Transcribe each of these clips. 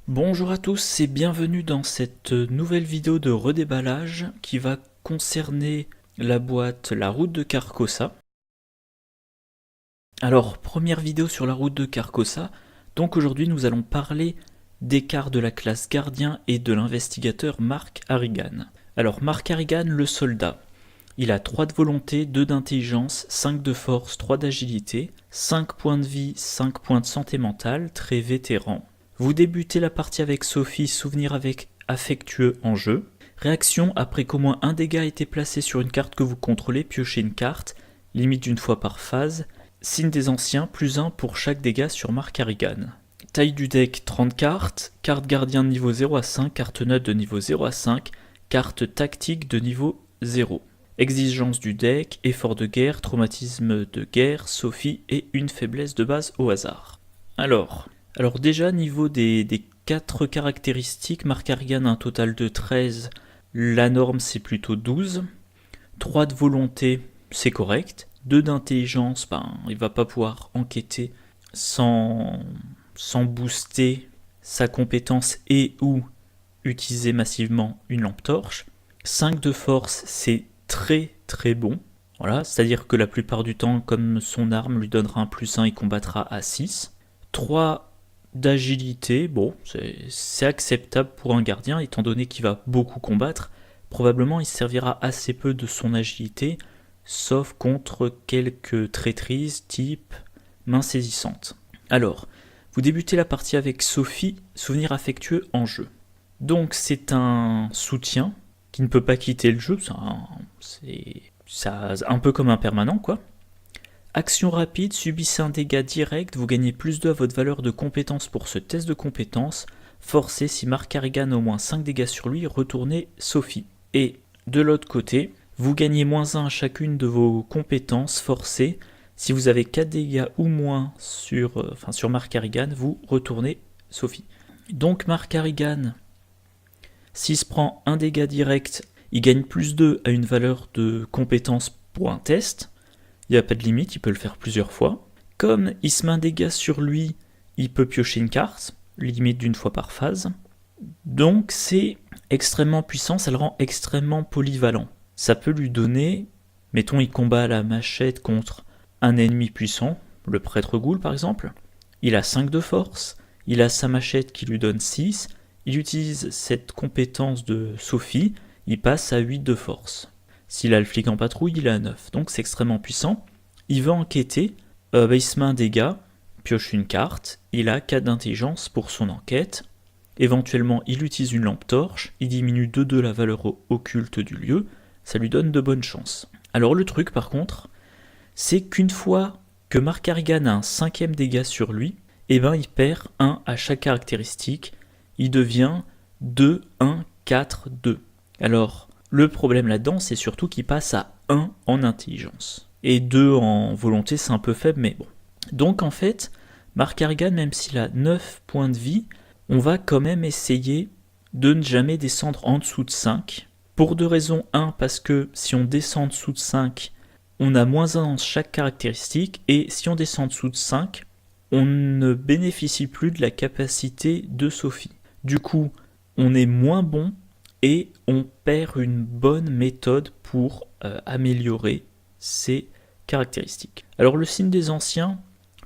Bonjour à tous et bienvenue dans cette nouvelle vidéo de redéballage qui va concerner la boîte La Route de Carcossa. Alors, première vidéo sur la route de Carcossa. Donc aujourd'hui nous allons parler des cartes de la classe gardien et de l'investigateur Mark Harrigan. Alors Mark Harrigan, le soldat. Il a 3 de volonté, 2 d'intelligence, 5 de force, 3 d'agilité, 5 points de vie, 5 points de santé mentale, très vétéran. Vous débutez la partie avec Sophie, souvenir avec affectueux en jeu. Réaction, après qu'au moins un dégât ait été placé sur une carte que vous contrôlez, piochez une carte, limite d'une fois par phase. Signe des anciens, plus 1 pour chaque dégât sur Mark Harrigan. Taille du deck, 30 cartes, carte gardien de niveau 0 à 5, carte neutre de niveau 0 à 5, carte tactique de niveau 0. Exigence du deck, effort de guerre, traumatisme de guerre, Sophie et une faiblesse de base au hasard. Alors déjà niveau des 4 caractéristiques, Mark Harrigan a un total de 13, la norme c'est plutôt 12, 3 de volonté c'est correct, 2 d'intelligence, il va pas pouvoir enquêter sans booster sa compétence et ou utiliser massivement une lampe torche, 5 de force c'est très très bon, voilà, c'est-à-dire que la plupart du temps, comme son arme lui donnera un plus 1, il combattra à 6. 3 d'agilité, bon, c'est acceptable pour un gardien, étant donné qu'il va beaucoup combattre. Probablement, il servira assez peu de son agilité, sauf contre quelques traîtrises type main saisissante. Alors, vous débutez la partie avec Sophie, souvenir affectueux en jeu. Donc, c'est un soutien qui ne peut pas quitter le jeu, c'est un peu comme un permanent, quoi. Action rapide, subissez un dégât direct, vous gagnez plus 2 à votre valeur de compétence pour ce test de compétence. Forcez, si Mark Harrigan a au moins 5 dégâts sur lui, retournez Sophie. Et de l'autre côté, vous gagnez moins 1 à chacune de vos compétences. Forcez, si vous avez 4 dégâts ou moins sur Mark Harrigan, vous retournez Sophie. Donc Mark Harrigan, s'il se prend un dégât direct, il gagne plus 2 à une valeur de compétence pour un test. Il n'y a pas de limite, il peut le faire plusieurs fois. Comme il se met un dégât sur lui, il peut piocher une carte, limite d'une fois par phase. Donc c'est extrêmement puissant, ça le rend extrêmement polyvalent. Ça peut lui donner, mettons il combat à la machette contre un ennemi puissant, le prêtre ghoul par exemple. Il a 5 de force, il a sa machette qui lui donne 6, il utilise cette compétence de Sophie, il passe à 8 de force. S'il a le flic en patrouille, il a 9. Donc c'est extrêmement puissant. Il veut enquêter, il se met un dégât, pioche une carte, il a 4 d'intelligence pour son enquête. Éventuellement, il utilise une lampe torche, il diminue de 2 la valeur occulte du lieu, ça lui donne de bonnes chances. Alors le truc par contre, c'est qu'une fois que Mark Harrigan a un 5e dégât sur lui, il perd 1 à chaque caractéristique, il devient 2, 1, 4, 2. Alors, le problème là-dedans, c'est surtout qu'il passe à 1 en intelligence. Et 2 en volonté, c'est un peu faible, mais bon. Donc en fait, Mark Harrigan, même s'il a 9 points de vie, on va quand même essayer de ne jamais descendre en dessous de 5. Pour 2 raisons. 1, parce que si on descend en dessous de 5, on a moins 1 dans chaque caractéristique. Et si on descend en dessous de 5, on ne bénéficie plus de la capacité de Sophie. Du coup, on est moins bon et on perd une bonne méthode pour améliorer ses caractéristiques. Alors le signe des anciens,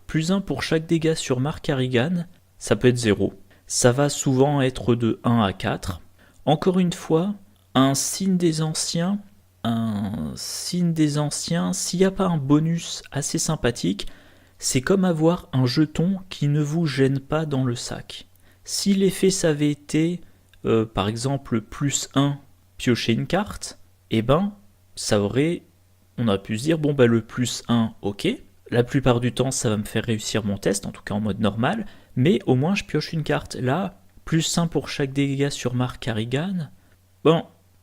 plus 1 pour chaque dégât sur Mark Harrigan, ça peut être 0. Ça va souvent être de 1 à 4. Encore une fois, un signe des anciens, s'il n'y a pas un bonus assez sympathique, c'est comme avoir un jeton qui ne vous gêne pas dans le sac. Si l'effet ça avait été par exemple plus 1 piocher une carte, on aurait pu se dire le plus 1 ok, la plupart du temps ça va me faire réussir mon test, en tout cas en mode normal, mais au moins je pioche une carte. Là, plus 1 pour chaque dégât sur Mark Harrigan,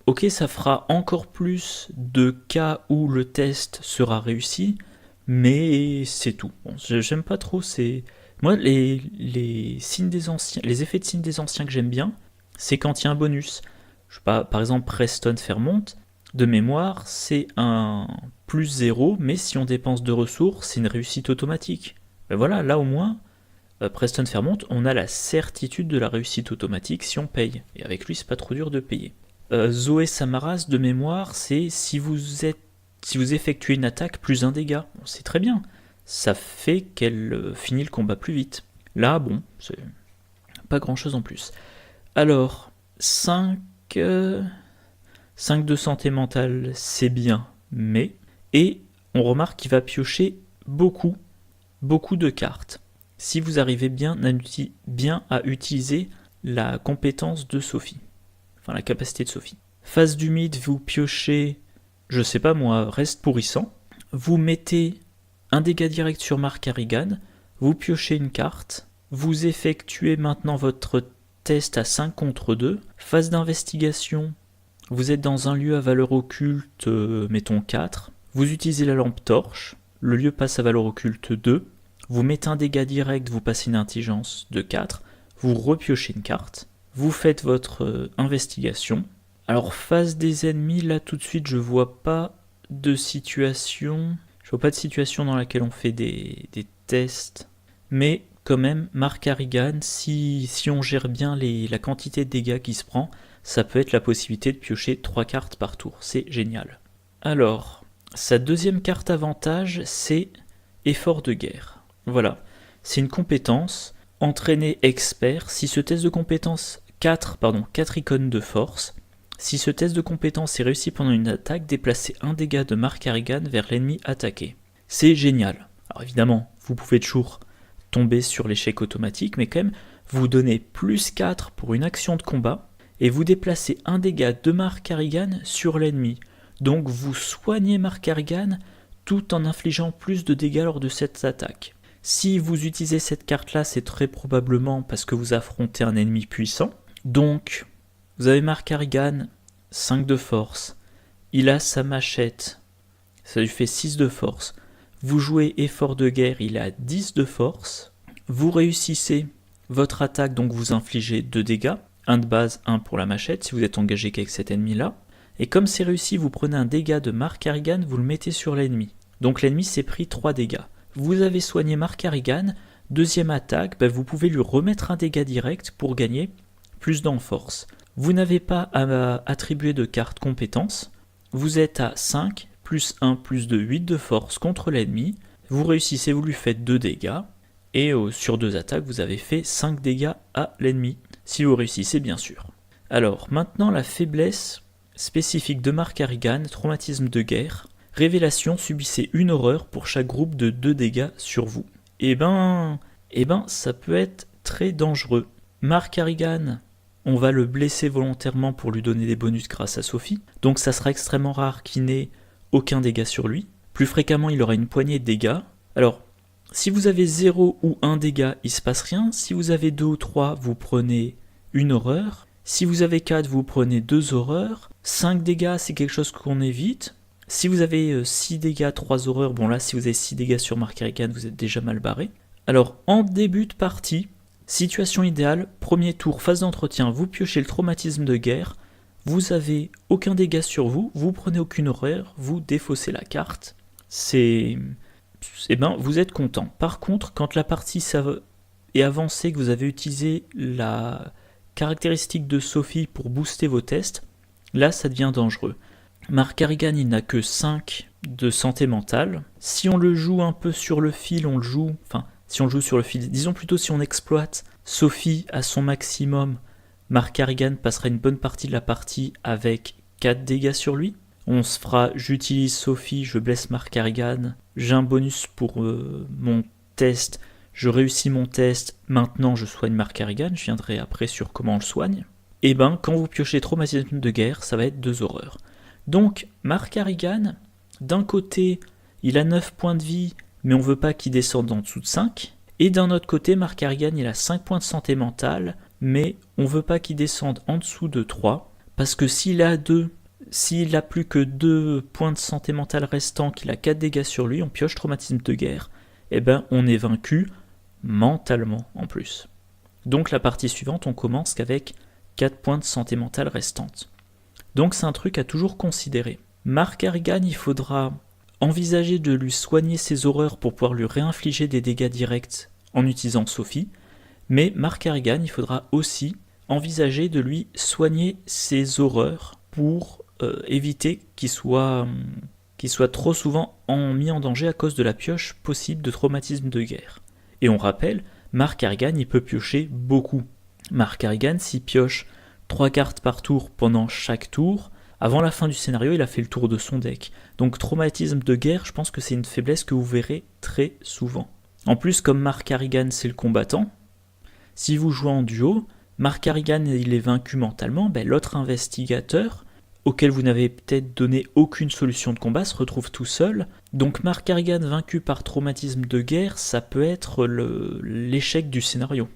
ok, ça fera encore plus de cas où le test sera réussi, mais c'est tout. J'aime pas trop moi les signes des anciens, les effets de signes des anciens que j'aime bien, c'est quand il y a un bonus. Je sais pas, par exemple Preston Fairmont, de mémoire, c'est un plus 0, mais si on dépense 2 ressources, c'est une réussite automatique. Voilà, là au moins, Preston Fairmont, on a la certitude de la réussite automatique si on paye. Et avec lui, c'est pas trop dur de payer. Zoé Samaras, de mémoire, c'est si vous effectuez une attaque plus un dégât. On sait très bien. Ça fait qu'elle finit le combat plus vite. Là, bon, c'est pas grand chose en plus. Alors, 5 de santé mentale, c'est bien, mais... Et on remarque qu'il va piocher beaucoup de cartes. Si vous arrivez bien à utiliser la compétence de Sophie. Enfin, la capacité de Sophie. Phase du mythe, vous piochez, je sais pas moi, reste pourrissant. Vous mettez un dégât direct sur Mark Harrigan, vous piochez une carte, vous effectuez maintenant votre test à 5 contre 2. Phase d'investigation, vous êtes dans un lieu à valeur occulte, mettons 4. Vous utilisez la lampe torche, le lieu passe à valeur occulte 2. Vous mettez un dégât direct, vous passez une intelligence de 4. Vous repiochez une carte. Vous faites votre investigation. Alors, phase des ennemis, là tout de suite, je vois pas de situation. Je vois pas de situation dans laquelle on fait des tests. Mais quand même, Mark Harrigan, si on gère bien la quantité de dégâts qui se prend, ça peut être la possibilité de piocher 3 cartes par tour. C'est génial. Alors, sa deuxième carte avantage, c'est effort de guerre. Voilà, c'est une compétence, entraîner expert. Si ce test de compétence, 4 icônes de force. Si ce test de compétence est réussi pendant une attaque, déplacez un dégât de Mark Harrigan vers l'ennemi attaqué. C'est génial. Alors évidemment, vous pouvez toujours tomber sur l'échec automatique, mais quand même, vous donnez plus 4 pour une action de combat, et vous déplacez un dégât de Mark Harrigan sur l'ennemi. Donc vous soignez Mark Harrigan tout en infligeant plus de dégâts lors de cette attaque. Si vous utilisez cette carte-là, c'est très probablement parce que vous affrontez un ennemi puissant. Donc, vous avez Mark Harrigan, 5 de force. Il a sa machette, ça lui fait 6 de force. Vous jouez effort de guerre, il a 10 de force. Vous réussissez votre attaque, donc vous infligez 2 dégâts. 1 de base, 1 pour la machette, si vous êtes engagé qu'avec cet ennemi-là. Et comme c'est réussi, vous prenez un dégât de Mark Harrigan, vous le mettez sur l'ennemi. Donc l'ennemi s'est pris 3 dégâts. Vous avez soigné Mark Harrigan, deuxième attaque, vous pouvez lui remettre un dégât direct pour gagner plus d'en force. Vous n'avez pas à attribuer de carte compétence. Vous êtes à 5, plus 1, plus 2, 8 de force contre l'ennemi. Vous réussissez, vous lui faites 2 dégâts. Et sur 2 attaques, vous avez fait 5 dégâts à l'ennemi. Si vous réussissez, bien sûr. Alors, maintenant la faiblesse spécifique de Mark Harrigan, traumatisme de guerre. Révélation, subissez une horreur pour chaque groupe de 2 dégâts sur vous. Eh ben, ça peut être très dangereux. Mark Harrigan, on va le blesser volontairement pour lui donner des bonus grâce à Sophie. Donc ça sera extrêmement rare qu'il n'ait aucun dégât sur lui. Plus fréquemment, il aura une poignée de dégâts. Alors, si vous avez 0 ou 1 dégât, il ne se passe rien. Si vous avez 2 ou 3, vous prenez une horreur. Si vous avez 4, vous prenez 2 horreurs. 5 dégâts, c'est quelque chose qu'on évite. Si vous avez 6 dégâts, 3 horreurs, bon là, si vous avez 6 dégâts sur Mark Harrigan, vous êtes déjà mal barré. Alors, en début de partie, situation idéale, premier tour, phase d'entretien, vous piochez le traumatisme de guerre, vous avez aucun dégât sur vous, vous prenez aucune horreur, vous défaussez la carte. Vous êtes content. Par contre, quand la partie est avancée, que vous avez utilisé la caractéristique de Sophie pour booster vos tests, là, ça devient dangereux. Mark Harrigan, il n'a que 5 de santé mentale. Si on le joue un peu sur le fil, disons plutôt si on exploite Sophie à son maximum, Mark Harrigan passera une bonne partie de la partie avec 4 dégâts sur lui. On se fera, j'utilise Sophie, je blesse Mark Harrigan, j'ai un bonus pour mon test, je réussis mon test, maintenant je soigne Mark Harrigan, je viendrai après sur comment on le soigne. Et quand vous piochez traumatisme de guerre, ça va être 2 horreurs. Donc, Mark Harrigan, d'un côté, il a 9 points de vie, mais on ne veut pas qu'il descende en dessous de 5. Et d'un autre côté, Mark Harrigan, il a 5 points de santé mentale, mais on ne veut pas qu'il descende en dessous de 3, parce que s'il a plus que 2 points de santé mentale restants, qu'il a 4 dégâts sur lui, on pioche traumatisme de guerre, on est vaincu mentalement en plus. Donc la partie suivante, on commence qu'avec 4 points de santé mentale restantes. Donc c'est un truc à toujours considérer. Mark Harrigan, il faudra envisager de lui soigner ses horreurs pour pouvoir lui réinfliger des dégâts directs en utilisant Sophie, mais Mark Harrigan, il faudra aussi envisager de lui soigner ses horreurs pour éviter qu'il soit trop souvent mis en danger à cause de la pioche possible de traumatisme de guerre. Et on rappelle, Mark Harrigan, il peut piocher beaucoup. Mark Harrigan, s'il pioche 3 cartes par tour pendant chaque tour, avant la fin du scénario, il a fait le tour de son deck. Donc traumatisme de guerre, je pense que c'est une faiblesse que vous verrez très souvent. En plus, comme Mark Harrigan, c'est le combattant, si vous jouez en duo, Mark Harrigan, il est vaincu mentalement, l'autre investigateur, auquel vous n'avez peut-être donné aucune solution de combat, se retrouve tout seul. Donc Mark Harrigan vaincu par traumatisme de guerre, ça peut être l'échec du scénario.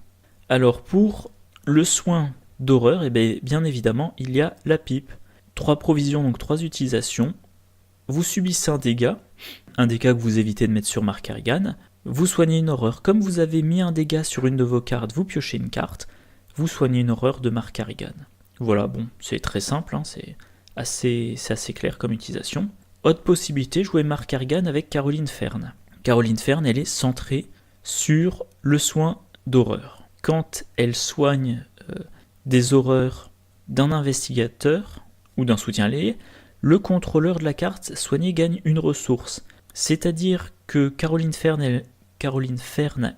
Alors pour le soin d'horreur, bien évidemment, il y a la pipe. 3 provisions, donc 3 utilisations. Vous subissez un dégât que vous évitez de mettre sur Mark Harrigan. Vous soignez une horreur. Comme vous avez mis un dégât sur une de vos cartes, vous piochez une carte. Vous soignez une horreur de Mark Harrigan. Voilà, bon, c'est très simple, c'est assez clair comme utilisation. Autre possibilité, jouer Mark Harrigan avec Caroline Fern. Caroline Fern, elle est centrée sur le soin d'horreur. Quand elle soigne des horreurs d'un investigateur ou d'un soutien allié, le contrôleur de la carte soignée gagne une ressource. C'est-à-dire que Caroline Fern,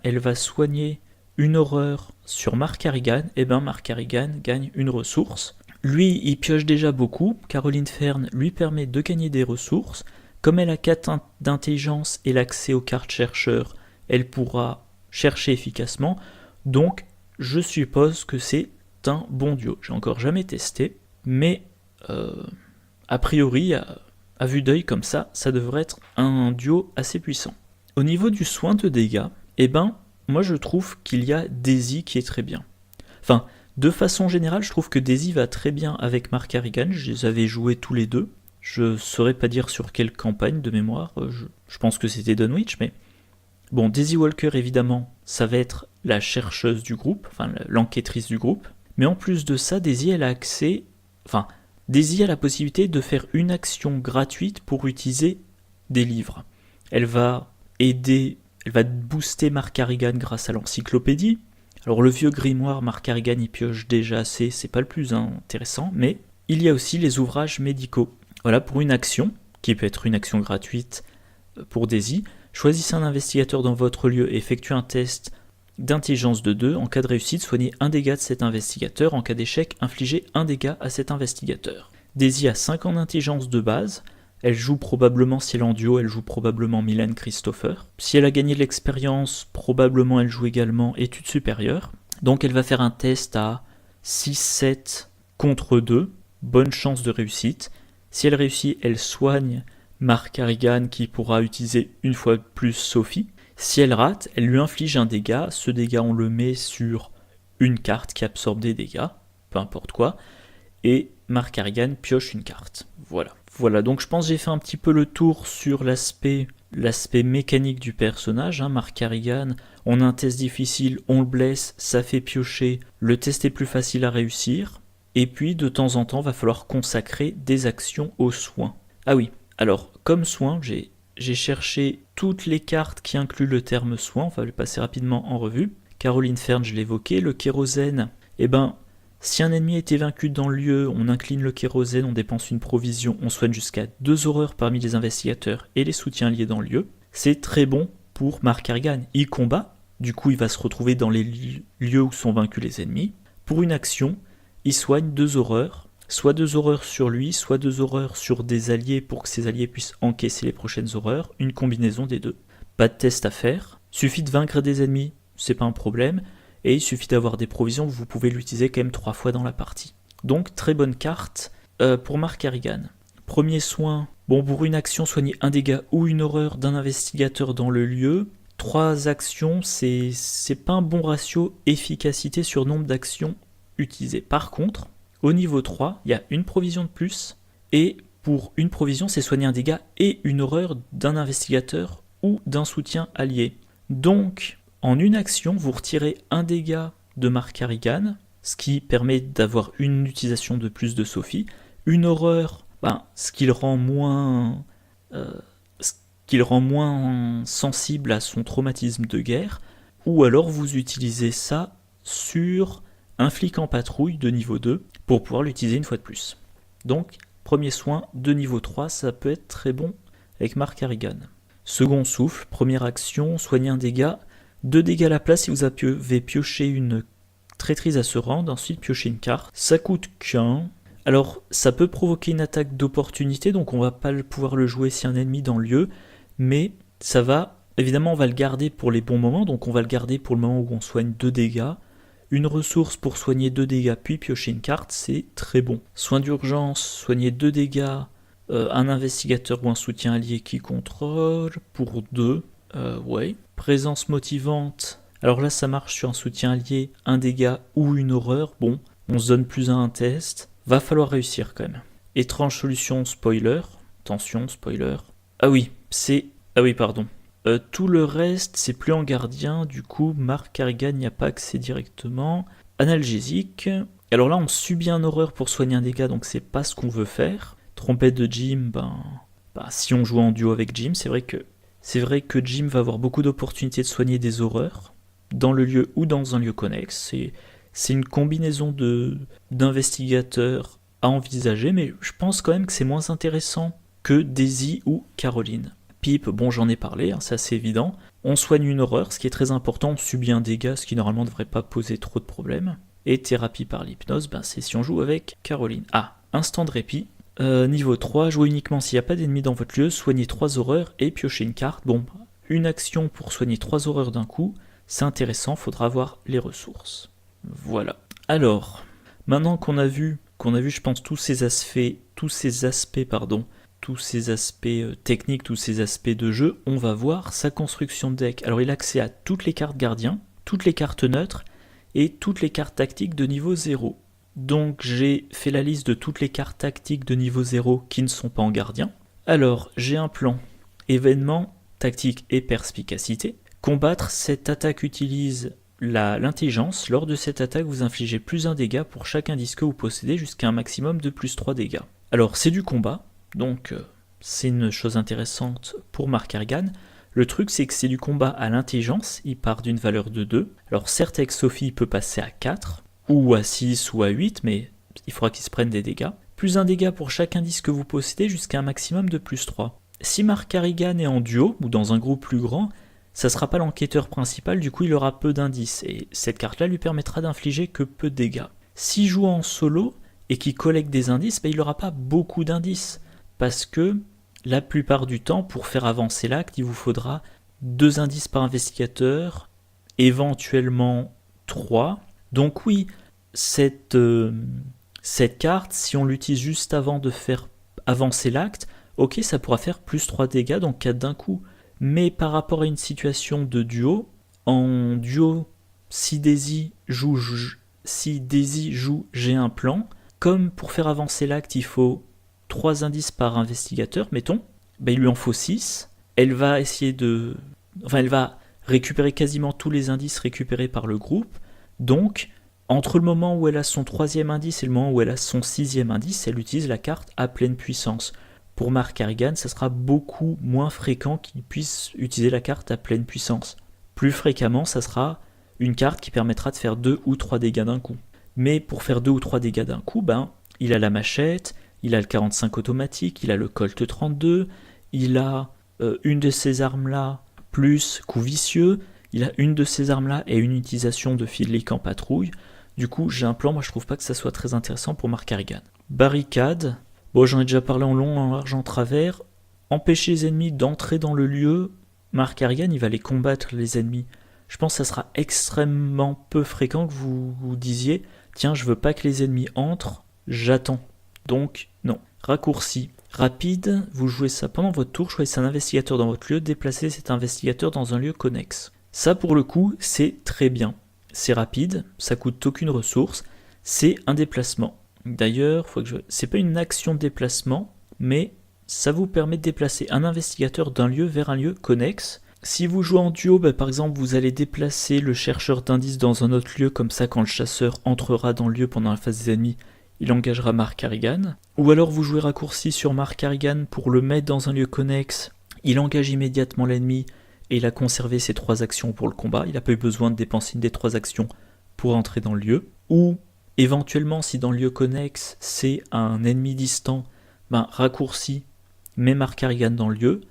elle va soigner une horreur sur Mark Harrigan, Mark Harrigan gagne une ressource. Lui, il pioche déjà beaucoup, Caroline Fern lui permet de gagner des ressources. Comme elle a 4 d'intelligence et l'accès aux cartes chercheurs, elle pourra chercher efficacement. Donc, je suppose que c'est un bon duo. J'ai encore jamais testé, mais a priori, à vue d'œil comme ça devrait être un duo assez puissant. Au niveau du soin de dégâts, moi je trouve qu'il y a Daisy qui est très bien. Enfin, de façon générale, je trouve que Daisy va très bien avec Mark Harrigan, je les avais joués tous les deux. Je ne saurais pas dire sur quelle campagne de mémoire, je pense que c'était Dunwich, mais... Bon, Daisy Walker, évidemment, ça va être la chercheuse du groupe, enfin l'enquêtrice du groupe. Mais en plus de ça, Daisy, elle a accès... Enfin, Daisy a la possibilité de faire une action gratuite pour utiliser des livres. Elle va booster Mark Harrigan grâce à l'encyclopédie. Alors le vieux grimoire, Mark Harrigan y pioche déjà assez, c'est pas le plus intéressant, mais il y a aussi les ouvrages médicaux. Voilà, pour une action, qui peut être une action gratuite pour Daisy, choisissez un investigateur dans votre lieu et effectuez un test d'intelligence de 2. En cas de réussite, soignez un dégât de cet investigateur. En cas d'échec, infligez un dégât à cet investigateur. Daisy a 5 ans d'intelligence de base. Elle joue probablement, si elle est en duo, elle joue probablement Mylène Christopher. Si elle a gagné de l'expérience, probablement elle joue également études supérieures. Donc elle va faire un test à 6-7 contre 2. Bonne chance de réussite. Si elle réussit, elle soigne Mark Harrigan qui pourra utiliser une fois de plus Sophie. Si elle rate, elle lui inflige un dégât. Ce dégât, on le met sur une carte qui absorbe des dégâts, peu importe quoi. Et Mark Harrigan pioche une carte. Voilà, donc je pense que j'ai fait un petit peu le tour sur l'aspect mécanique du personnage. Mark Harrigan, on a un test difficile, on le blesse, ça fait piocher. Le test est plus facile à réussir. Et puis, de temps en temps, va falloir consacrer des actions aux soins. Ah oui, alors, comme soin, j'ai cherché toutes les cartes qui incluent le terme soin, on va le passer rapidement en revue. Caroline Fern, je l'ai évoqué, le kérosène, si un ennemi était vaincu dans le lieu, on incline le kérosène, on dépense une provision, on soigne jusqu'à 2 horreurs parmi les investigateurs et les soutiens liés dans le lieu. C'est très bon pour Mark Harrigan. Il combat, du coup il va se retrouver dans les lieux où sont vaincus les ennemis. Pour une action, il soigne 2 horreurs, soit 2 horreurs sur lui, soit 2 horreurs sur des alliés pour que ces alliés puissent encaisser les prochaines horreurs, une combinaison des deux. Pas de test à faire, suffit de vaincre des ennemis, c'est pas un problème, et il suffit d'avoir des provisions, vous pouvez l'utiliser quand même 3 fois dans la partie. Donc très bonne carte pour Mark Harrigan. Premier soin, pour une action, soigner un dégât ou une horreur d'un investigateur dans le lieu. 3 actions, c'est pas un bon ratio efficacité sur nombre d'actions utilisées. Par contre, au niveau 3, il y a une provision de plus, et pour une provision, c'est soigner un dégât et une horreur d'un investigateur ou d'un soutien allié. Donc, en une action, vous retirez un dégât de Mark Harrigan, ce qui permet d'avoir une utilisation de plus de Sophie. Une horreur, ce qui le rend moins sensible à son traumatisme de guerre. ou alors vous utilisez ça sur un flic en patrouille de niveau 2 pour pouvoir l'utiliser une fois de plus. Donc, premier soin de niveau 3, ça peut être très bon avec Mark Harrigan. Second souffle, première action, soigner un dégât. 2 dégâts à la place si vous avez pioché une traîtrise à se rendre, ensuite piocher une carte. Ça coûte qu'un. Alors, ça peut provoquer une attaque d'opportunité, donc on va pas pouvoir le jouer si un ennemi dans le lieu, mais ça va, évidemment on va le garder pour les bons moments, donc on va le garder pour le moment où on soigne 2 dégâts. Une ressource pour soigner 2 dégâts puis piocher une carte, c'est très bon. Soin d'urgence, soigner 2 dégâts, un investigateur ou un soutien allié qui contrôle, pour 2, ouais. Présence motivante, alors là ça marche sur un soutien allié, un dégât ou une horreur, bon, on se donne plus à un test, va falloir réussir quand même. Étrange solution, spoiler, attention, spoiler. Ah oui, pardon. Tout le reste, c'est plus en gardien, du coup, Mark Harrigan n'y a pas accès directement. Analgésique. Alors là, on subit un horreur pour soigner un dégât, donc c'est pas ce qu'on veut faire. Trompette de Jim, si on joue en duo avec Jim, c'est vrai que Jim va avoir beaucoup d'opportunités de soigner des horreurs, dans le lieu ou dans un lieu connexe. C'est une combinaison d'investigateurs à envisager, mais je pense quand même que c'est moins intéressant que Daisy ou Caroline. Pipe, bon j'en ai parlé, c'est assez évident. On soigne une horreur, ce qui est très important, on subit un dégât, ce qui normalement ne devrait pas poser trop de problèmes. Et thérapie par l'hypnose, c'est si on joue avec Caroline. Ah, instant de répit. Niveau 3, jouez uniquement s'il n'y a pas d'ennemis dans votre lieu, soignez 3 horreurs et piochez une carte. Bon, une action pour soigner 3 horreurs d'un coup, c'est intéressant, faudra avoir les ressources. Voilà. Alors, maintenant qu'on a vu, je pense, tous ces aspects techniques, tous ces aspects de jeu, on va voir sa construction de deck. Alors il a accès à toutes les cartes gardiens, toutes les cartes neutres et toutes les cartes tactiques de niveau 0. Donc j'ai fait la liste de toutes les cartes tactiques de niveau 0 qui ne sont pas en gardien. Alors j'ai un plan événement, tactique et perspicacité. Combattre, cette attaque utilise l'intelligence. Lors de cette attaque, vous infligez plus 1 dégât pour chaque indice que vous possédez jusqu'à un maximum de plus 3 dégâts. Alors c'est du combat. Donc c'est une chose intéressante pour Mark Harrigan. Le truc c'est que c'est du combat à l'intelligence, il part d'une valeur de 2. Alors certes avec Sophie il peut passer à 4, ou à 6 ou à 8, mais il faudra qu'il se prenne des dégâts. Plus 1 dégât pour chaque indice que vous possédez jusqu'à un maximum de plus 3. Si Mark Harrigan est en duo, ou dans un groupe plus grand, ça ne sera pas l'enquêteur principal, du coup il aura peu d'indices, et cette carte-là lui permettra d'infliger que peu de dégâts. S'il joue en solo, et qu'il collecte des indices, il n'aura pas beaucoup d'indices. Parce que la plupart du temps, pour faire avancer l'acte, il vous faudra 2 indices par investigateur, éventuellement 3. Donc oui, cette carte, si on l'utilise juste avant de faire avancer l'acte, ok, ça pourra faire plus 3 dégâts, donc 4 d'un coup. Mais par rapport à une situation de duo, en duo, si Daisy joue j'ai un plan, comme pour faire avancer l'acte, il faut 3 indices par investigateur, mettons, il lui en faut 6. Elle va elle va récupérer quasiment tous les indices récupérés par le groupe. Donc, entre le moment où elle a son 3e indice et le moment où elle a son 6e indice, elle utilise la carte à pleine puissance. Pour Mark Harrigan, ça sera beaucoup moins fréquent qu'il puisse utiliser la carte à pleine puissance. Plus fréquemment, ça sera une carte qui permettra de faire 2 ou 3 dégâts d'un coup. Mais pour faire 2 ou 3 dégâts d'un coup, il a la machette, il a le 45 automatique, il a le Colt 32, il a une de ces armes-là, plus coup vicieux, il a une de ces armes-là et une utilisation de flic en patrouille. Du coup, j'ai un plan, moi je trouve pas que ça soit très intéressant pour Mark Harrigan. Barricade, bon j'en ai déjà parlé en long, en large, en travers. Empêcher les ennemis d'entrer dans le lieu, Mark Harrigan il va les combattre les ennemis. Je pense que ça sera extrêmement peu fréquent que vous vous disiez « Tiens, je veux pas que les ennemis entrent, j'attends ». Donc, non. Raccourci. Rapide, vous jouez ça pendant votre tour, choisissez un investigateur dans votre lieu, déplacez cet investigateur dans un lieu connexe. Ça, pour le coup, c'est très bien. C'est rapide, ça coûte aucune ressource, c'est un déplacement. D'ailleurs, c'est pas une action de déplacement, mais ça vous permet de déplacer un investigateur d'un lieu vers un lieu connexe. Si vous jouez en duo, par exemple, vous allez déplacer le chercheur d'indices dans un autre lieu, comme ça quand le chasseur entrera dans le lieu pendant la phase des ennemis, il engagera Mark Harrigan. Ou alors vous jouez raccourci sur Mark Harrigan pour le mettre dans un lieu connexe, il engage immédiatement l'ennemi, et il a conservé ses 3 actions pour le combat. Il n'a pas eu besoin de dépenser une des 3 actions pour entrer dans le lieu. Ou éventuellement, si dans le lieu connexe, c'est un ennemi distant, raccourci, met Mark Harrigan dans le lieu.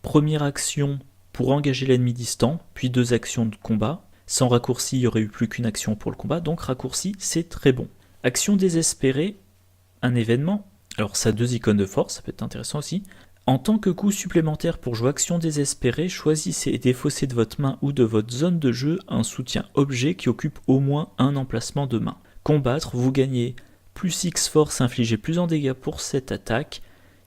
Première action pour engager l'ennemi distant, puis 2 actions de combat. Sans raccourci, il n'y aurait eu plus qu'une action pour le combat, donc raccourci, c'est très bon. Action désespérée, un événement. Alors ça a 2 icônes de force, ça peut être intéressant aussi. En tant que coup supplémentaire pour jouer action désespérée, choisissez et défaussez de votre main ou de votre zone de jeu un soutien objet qui occupe au moins un emplacement de main. Combattre, vous gagnez plus X force, infligez plus en dégâts pour cette attaque,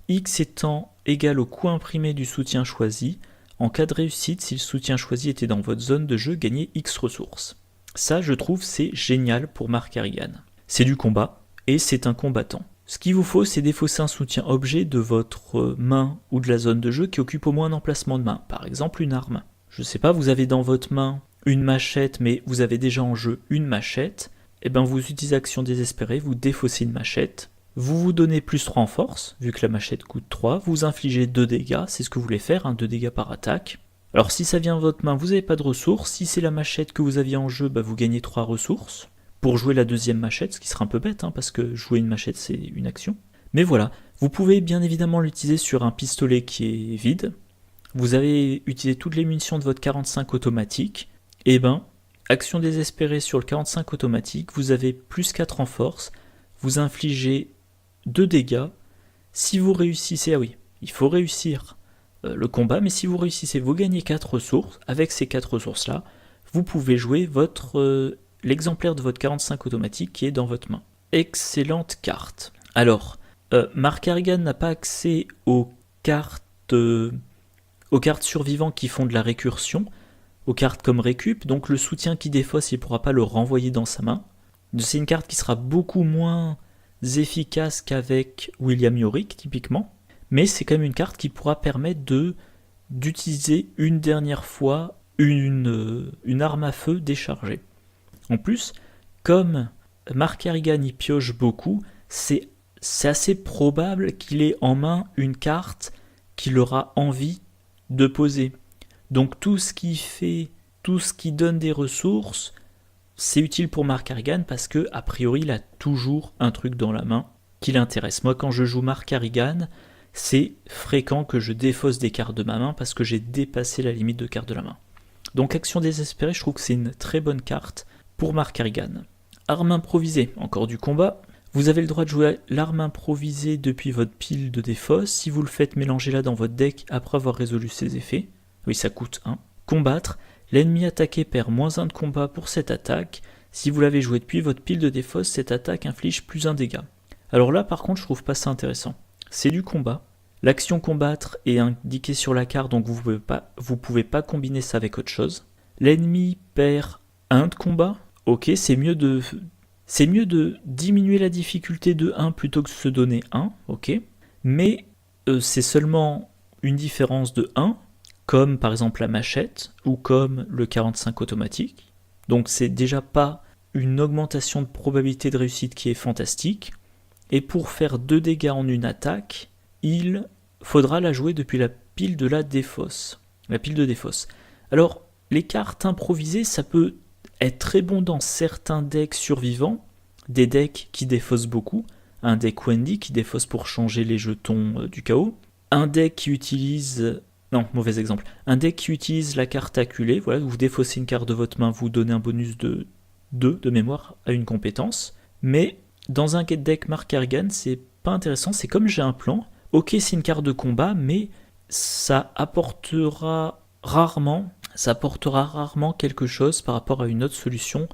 X étant égal au coût imprimé du soutien choisi. En cas de réussite, si le soutien choisi était dans votre zone de jeu, gagnez X ressources. Ça, je trouve, c'est génial pour Mark Harrigan. C'est du combat, et c'est un combattant. Ce qu'il vous faut, c'est défausser un soutien objet de votre main ou de la zone de jeu qui occupe au moins un emplacement de main. Par exemple, une arme. Je sais pas, vous avez dans votre main une machette, mais vous avez déjà en jeu une machette. Et bien vous utilisez action désespérée, vous défaussez une machette. Vous vous donnez plus 3 en force, vu que la machette coûte 3, vous infligez 2 dégâts, c'est ce que vous voulez faire, 2 dégâts par attaque. Alors si ça vient de votre main, vous n'avez pas de ressources, si c'est la machette que vous aviez en jeu, vous gagnez 3 ressources. Pour jouer la deuxième machette, ce qui sera un peu bête, parce que jouer une machette c'est une action. Mais voilà, vous pouvez bien évidemment l'utiliser sur un pistolet qui est vide. Vous avez utilisé toutes les munitions de votre 45 automatique, et action désespérée sur le 45 automatique, vous avez plus 4 en force, vous infligez 2 dégâts. Si vous réussissez, il faut réussir le combat, mais si vous réussissez, vous gagnez 4 ressources. Avec ces 4 ressources-là, vous pouvez jouer l'exemplaire de votre 45 automatique qui est dans votre main. Excellente carte. Alors, Mark Harrigan n'a pas accès aux cartes survivantes qui font de la récursion, aux cartes comme récup, donc le soutien qui défausse, il ne pourra pas le renvoyer dans sa main. C'est une carte qui sera beaucoup moins efficace qu'avec William Yorick typiquement, mais c'est quand même une carte qui pourra permettre d'utiliser une dernière fois une arme à feu déchargée. En plus, comme Mark Harrigan y pioche beaucoup, c'est assez probable qu'il ait en main une carte qu'il aura envie de poser. Donc tout ce qui donne des ressources, c'est utile pour Mark Harrigan parce que, a priori, il a toujours un truc dans la main qui l'intéresse. Moi, quand je joue Mark Harrigan, c'est fréquent que je défausse des cartes de ma main parce que j'ai dépassé la limite de cartes de la main. Donc, action désespérée, je trouve que c'est une très bonne carte pour Mark Harrigan. Arme improvisée, encore du combat. Vous avez le droit de jouer l'arme improvisée depuis votre pile de défausse. Si vous le faites, mélangez-la dans votre deck après avoir résolu ses effets. Oui, ça coûte 1. Combattre. L'ennemi attaqué perd -1 de combat pour cette attaque. Si vous l'avez joué depuis votre pile de défausse, cette attaque inflige plus 1 dégât. Alors là, par contre, je trouve pas ça intéressant. C'est du combat. L'action combattre est indiquée sur la carte, donc vous pouvez pas combiner ça avec autre chose. L'ennemi perd 1 de combat. Ok, c'est mieux de diminuer la difficulté de 1 plutôt que de se donner 1, ok. Mais c'est seulement une différence de 1, comme par exemple la machette, ou comme le 45 automatique. Donc c'est déjà pas une augmentation de probabilité de réussite qui est fantastique. Et pour faire 2 dégâts en une attaque, il faudra la jouer depuis la pile de la défausse. La pile de défausse. Alors, les cartes improvisées, ça peut être très bon dans certains decks survivants, des decks qui défaussent beaucoup, un deck Wendy qui défausse pour changer les jetons du chaos, un deck qui utilise... Non, mauvais exemple. Un deck qui utilise la carte acculée, voilà, vous défaussez une carte de votre main, vous donnez un bonus de 2 de mémoire à une compétence, mais dans un deck Mark Harrigan, c'est pas intéressant, c'est comme j'ai un plan, ok c'est une carte de combat, mais ça apportera rarement quelque chose par rapport à une autre solution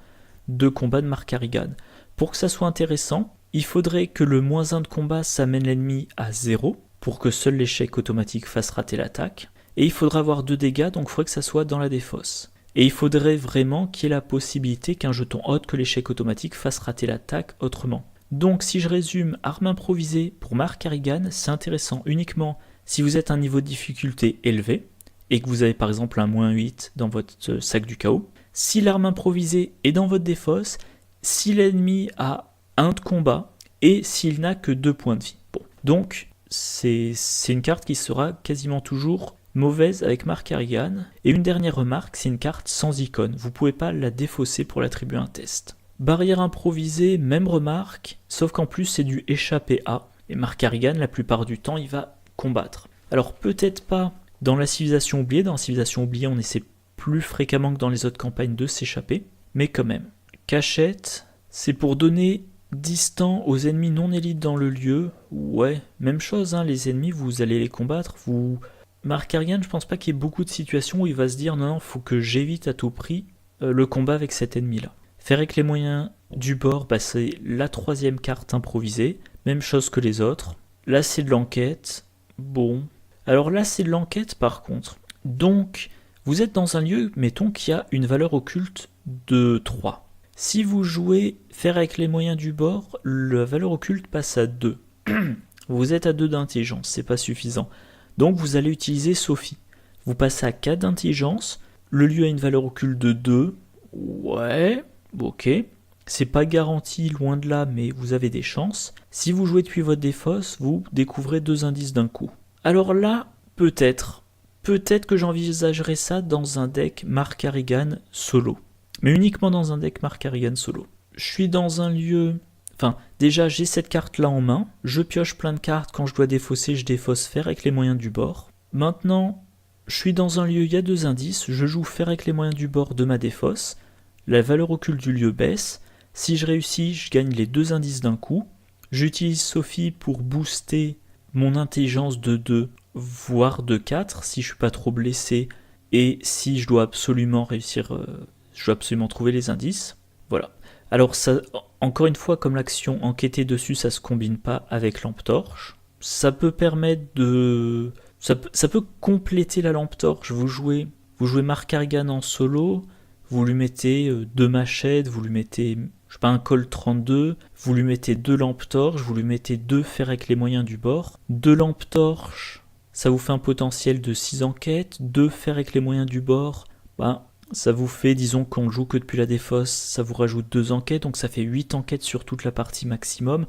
de combat de Mark Harrigan. Pour que ça soit intéressant, il faudrait que le -1 de combat s'amène l'ennemi à 0, pour que seul l'échec automatique fasse rater l'attaque, et il faudra avoir 2 dégâts, donc il faudrait que ça soit dans la défausse. Et il faudrait vraiment qu'il y ait la possibilité qu'un jeton autre que l'échec automatique fasse rater l'attaque autrement. Donc si je résume, arme improvisée pour Mark Harrigan, c'est intéressant uniquement si vous êtes à un niveau de difficulté élevé, et que vous avez par exemple un -8 dans votre sac du chaos. Si l'arme improvisée est dans votre défausse, si l'ennemi a 1 de combat, et s'il n'a que 2 points de vie. Bon. Donc c'est une carte qui sera quasiment toujours mauvaise avec Mark Harrigan. Et une dernière remarque, c'est une carte sans icône. Vous ne pouvez pas la défausser pour l'attribuer un test. Barrière improvisée, même remarque, sauf qu'en plus c'est du échappé A. Et Mark Harrigan, la plupart du temps, il va combattre. Alors peut-être pas dans la civilisation oubliée. Dans la civilisation oubliée, on essaie plus fréquemment que dans les autres campagnes de s'échapper. Mais quand même. Cachette, c'est pour donner distant aux ennemis non élites dans le lieu. Ouais, même chose, hein, les ennemis, vous allez les combattre. Mark Harrigan, je pense pas qu'il y ait beaucoup de situations où il va se dire non, faut que j'évite à tout prix le combat avec cet ennemi-là. Faire avec les moyens du bord, c'est la 3e carte improvisée. Même chose que les autres. Là, c'est de l'enquête. Bon. Alors là, c'est de l'enquête par contre. Donc, vous êtes dans un lieu, mettons qu'il y a une valeur occulte de 3. Si vous jouez faire avec les moyens du bord, la valeur occulte passe à 2. Vous êtes à 2 d'intelligence, c'est pas suffisant. Donc vous allez utiliser Sophie. Vous passez à 4 d'intelligence. Le lieu a une valeur occulte de 2. Ouais, ok. C'est pas garanti, loin de là, mais vous avez des chances. Si vous jouez depuis votre défausse, vous découvrez 2 indices d'un coup. Alors là, peut-être que j'envisagerais ça dans un deck Mark Harrigan solo. Mais uniquement dans un deck Mark Harrigan solo. Je suis dans un lieu... Enfin, déjà, j'ai cette carte-là en main. Je pioche plein de cartes. Quand je dois défausser, je défausse faire avec les moyens du bord. Maintenant, je suis dans un lieu, il y a 2 indices. Je joue faire avec les moyens du bord de ma défausse. La valeur occulte du lieu baisse. Si je réussis, je gagne les 2 indices d'un coup. J'utilise Sophie pour booster mon intelligence de 2, voire de 4, si je suis pas trop blessé. Et si je dois absolument réussir... je dois absolument trouver les indices. Voilà. Alors, ça, encore une fois, comme l'action enquêter dessus, ça se combine pas avec lampe torche. Ça peut permettre de... Ça peut compléter la lampe torche. Vous jouez Mark Harrigan en solo, vous lui mettez 2 machettes, vous lui mettez, je sais pas, un col 32, vous lui mettez 2 lampes torches, vous lui mettez 2 fer avec les moyens du bord. 2 lampes torches, ça vous fait un potentiel de 6 enquêtes. 2 fer avec les moyens du bord, ça vous fait, disons qu'on joue que depuis la défausse, ça vous rajoute 2 enquêtes, donc ça fait 8 enquêtes sur toute la partie maximum.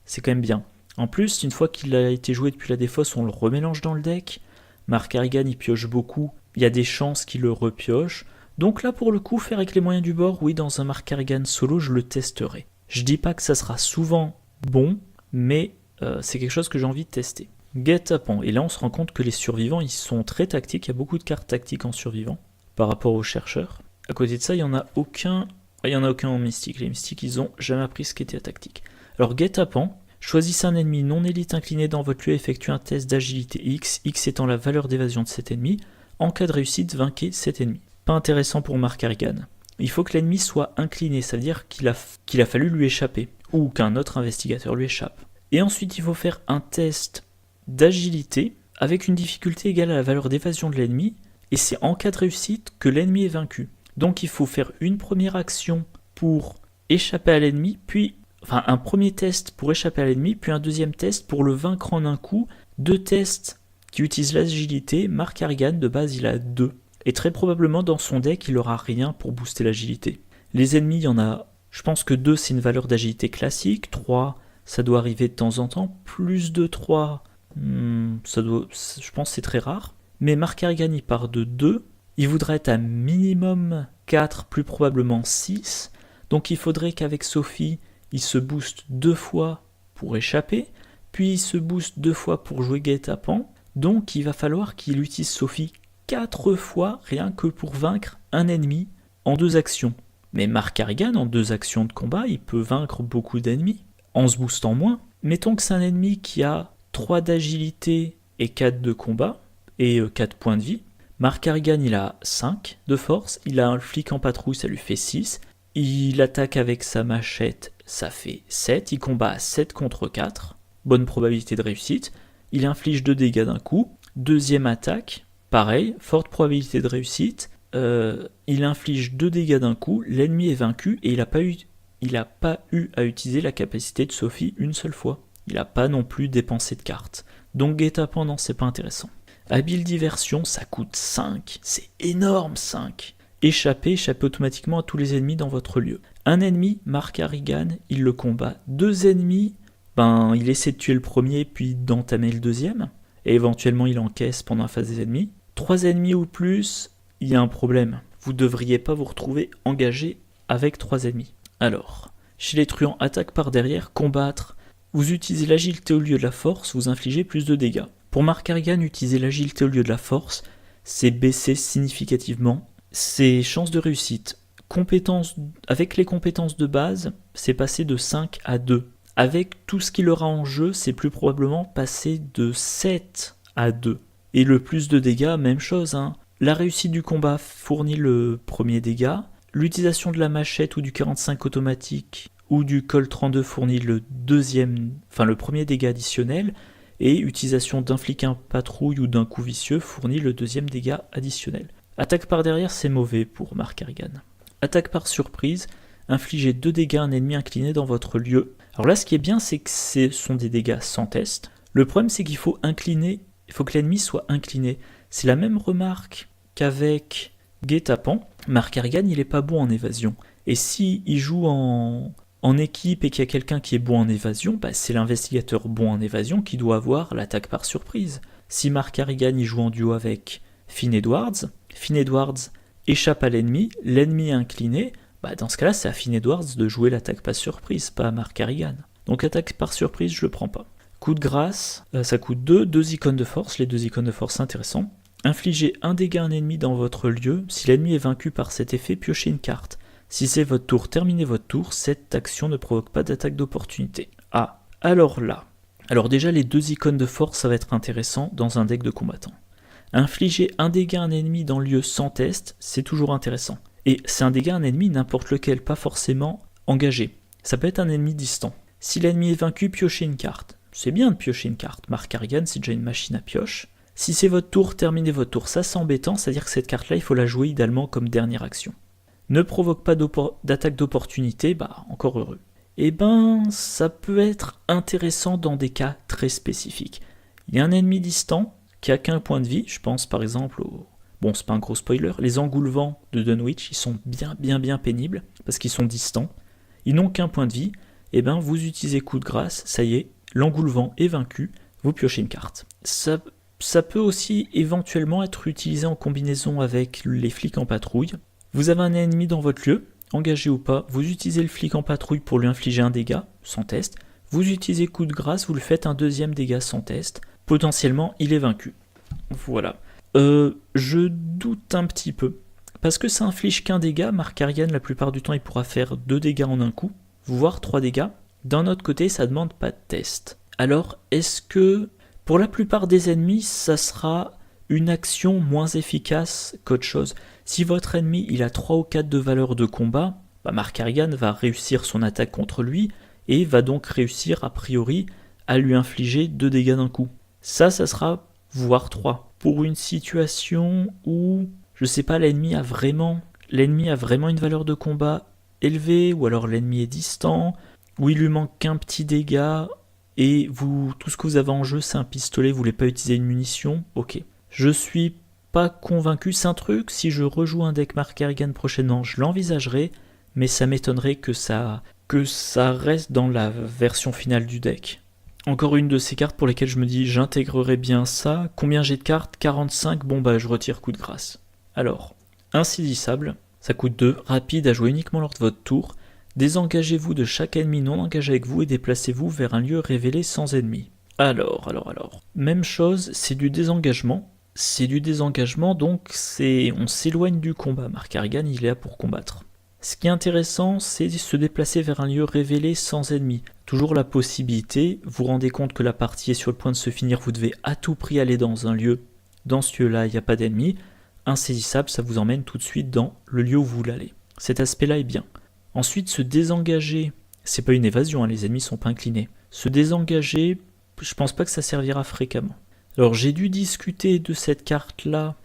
C'est quand même bien. En plus, une fois qu'il a été joué depuis la défausse, on le remélange dans le deck. Mark Harrigan, il pioche beaucoup. Il y a des chances qu'il le repioche. Donc là, pour le coup, faire avec les moyens du bord, oui, dans un Mark Harrigan solo, je le testerai. Je dis pas que ça sera souvent bon, mais c'est quelque chose que j'ai envie de tester. Guet-apens. Et là, on se rend compte que les survivants, ils sont très tactiques. Il y a beaucoup de cartes tactiques en survivants par rapport aux chercheurs. À côté de ça, il n'y en a aucun en mystique. Les mystiques, ils ont jamais appris ce qu'était la tactique. Alors, guet-apens, choisissez un ennemi non élite incliné dans votre lieu et effectuez un test d'agilité X, X étant la valeur d'évasion de cet ennemi. En cas de réussite, vainquez cet ennemi. Pas intéressant pour Mark Harrigan. Il faut que l'ennemi soit incliné, ça veut dire qu'il a fallu lui échapper, ou qu'un autre investigateur lui échappe. Et ensuite, il faut faire un test d'agilité avec une difficulté égale à la valeur d'évasion de l'ennemi, et c'est en cas de réussite que l'ennemi est vaincu. Donc il faut faire une première action pour échapper à l'ennemi, puis un premier test pour échapper à l'ennemi, puis un deuxième test pour le vaincre en un coup. 2 tests qui utilisent l'agilité. Mark Harrigan, de base, il a 2. Et très probablement, dans son deck, il n'aura rien pour booster l'agilité. Les ennemis, il y en a... Je pense que 2, c'est une valeur d'agilité classique. 3, ça doit arriver de temps en temps. Plus de 3, je pense que c'est très rare. Mais Mark Harrigan, il part de 2. Il voudrait être à minimum 4, plus probablement 6. Donc il faudrait qu'avec Sophie, il se booste 2 fois pour échapper. Puis il se booste 2 fois pour jouer guet-apens. Donc il va falloir qu'il utilise Sophie 4 fois rien que pour vaincre un ennemi en 2 actions. Mais Mark Harrigan, en 2 actions de combat, il peut vaincre beaucoup d'ennemis en se boostant moins. Mettons que c'est un ennemi qui a 3 d'agilité et 4 de combat et 4 points de vie. Mark Harrigan, il a 5 de force, il a un flic en patrouille, ça lui fait 6. Il attaque avec sa machette, ça fait 7. Il combat à 7 contre 4. Bonne probabilité de réussite. Il inflige 2 dégâts d'un coup. Deuxième attaque, pareil, forte probabilité de réussite. Il inflige 2 dégâts d'un coup. L'ennemi est vaincu et il n'a pas eu à utiliser la capacité de Sophie une seule fois. Il n'a pas non plus dépensé de cartes. Donc guet-apens, non, c'est pas intéressant. Habile diversion, ça coûte 5. C'est énorme, 5. Échappez automatiquement à tous les ennemis dans votre lieu. Un ennemi, Mark Harrigan, il le combat. 2 ennemis, il essaie de tuer le premier puis d'entamer le deuxième. Et éventuellement il encaisse pendant la phase des ennemis. 3 ennemis ou plus, il y a un problème. Vous ne devriez pas vous retrouver engagé avec 3 ennemis. Alors, chez les truands, attaque par derrière, combattre. Vous utilisez l'agilité au lieu de la force, vous infligez plus de dégâts. Pour Mark Harrigan, utiliser l'agilité au lieu de la force, c'est baisser significativement ses chances de réussite. Avec les compétences de base, c'est passé de 5 à 2. Avec tout ce qu'il aura en jeu, c'est plus probablement passé de 7 à 2. Et le plus de dégâts, même chose. La réussite du combat fournit le premier dégât. L'utilisation de la machette ou du 45 automatique ou du Colt 32 fournit le premier dégât additionnel. Et utilisation d'un flic en patrouille ou d'un coup vicieux fournit le deuxième dégât additionnel. Attaque par derrière, c'est mauvais pour Mark Harrigan. Attaque par surprise, infligez 2 dégâts à un ennemi incliné dans votre lieu. Alors là, ce qui est bien, c'est que ce sont des dégâts sans test. Le problème, c'est qu'il faut que l'ennemi soit incliné. C'est la même remarque qu'avec Guet-apens. Mark Harrigan, il est pas bon en évasion. Et si il joue en équipe et qu'il y a quelqu'un qui est bon en évasion, c'est l'investigateur bon en évasion qui doit avoir l'attaque par surprise. Si Mark Harrigan il joue en duo avec Finn Edwards échappe à l'ennemi est incliné, dans ce cas-là, c'est à Finn Edwards de jouer l'attaque par surprise, pas à Mark Harrigan. Donc attaque par surprise, je le prends pas. Coup de grâce, ça coûte 2 icônes de force, les 2 icônes de force intéressant. Infligez 1 dégât à un ennemi dans votre lieu, si l'ennemi est vaincu par cet effet, piochez une carte. Si c'est votre tour, terminez votre tour, cette action ne provoque pas d'attaque d'opportunité. Alors déjà les 2 icônes de force, ça va être intéressant dans un deck de combattants. Infliger 1 dégât à un ennemi dans le lieu sans test, c'est toujours intéressant. Et c'est un dégât à un ennemi n'importe lequel, pas forcément engagé. Ça peut être un ennemi distant. Si l'ennemi est vaincu, piochez une carte. C'est bien de piocher une carte. Mark Harrigan, c'est déjà une machine à pioche. Si c'est votre tour, terminez votre tour. Ça, c'est embêtant, c'est-à-dire que cette carte-là, il faut la jouer idéalement comme dernière action. Ne provoque pas d'attaque d'opportunité, encore heureux. Ça peut être intéressant dans des cas très spécifiques. Il y a un ennemi distant qui a qu'un point de vie, je pense par exemple c'est pas un gros spoiler, les engoulevents de Dunwich, ils sont bien pénibles, parce qu'ils sont distants, ils n'ont qu'un point de vie, vous utilisez coup de grâce, ça y est, l'engoulevent est vaincu, vous piochez une carte. Ça peut aussi éventuellement être utilisé en combinaison avec les flics en patrouille. Vous avez un ennemi dans votre lieu, engagé ou pas, vous utilisez le flic en patrouille pour lui infliger un dégât, sans test, vous utilisez coup de grâce, vous lui faites un 2e dégât sans test, potentiellement il est vaincu. Voilà. Je doute un petit peu, parce que ça inflige qu'un dégât. Mark Harrigan, la plupart du temps, il pourra faire 2 dégâts en un coup, voire 3 dégâts. D'un autre côté, ça demande pas de test. Alors, est-ce que, pour la plupart des ennemis, ça sera une action moins efficace qu'autre chose? Si votre ennemi, il a 3 ou 4 de valeur de combat, Mark Harrigan va réussir son attaque contre lui, et va donc réussir, a priori, à lui infliger 2 dégâts d'un coup. Ça sera voire 3. Pour une situation où, je sais pas, l'ennemi a vraiment une valeur de combat élevée, ou alors l'ennemi est distant, où il lui manque qu'un petit dégât, et tout ce que vous avez en jeu, c'est un pistolet, vous voulez pas utiliser une munition, ok. Je suis pas convaincu, c'est un truc, si je rejoue un deck Mark Harrigan prochainement, je l'envisagerai, mais ça m'étonnerait que ça reste dans la version finale du deck. Encore une de ces cartes pour lesquelles je me dis j'intégrerai bien ça. Combien j'ai de cartes? 45, je retire coup de grâce. Alors, insaisissable, ça coûte 2, rapide à jouer uniquement lors de votre tour. Désengagez-vous de chaque ennemi non engagé avec vous et déplacez-vous vers un lieu révélé sans ennemi. Alors. Même chose, c'est du désengagement. Donc on s'éloigne du combat. Mark Harrigan, il est là pour combattre. Ce qui est intéressant, c'est se déplacer vers un lieu révélé sans ennemi. Toujours la possibilité, vous vous rendez compte que la partie est sur le point de se finir, vous devez à tout prix aller dans un lieu. Dans ce lieu-là, il n'y a pas d'ennemi. Insaisissable, ça vous emmène tout de suite dans le lieu où vous voulez aller. Cet aspect-là est bien. Ensuite, se désengager, c'est pas une évasion, les ennemis sont pas inclinés. Se désengager, je pense pas que ça servira fréquemment. Alors j'ai dû discuter de cette carte-là,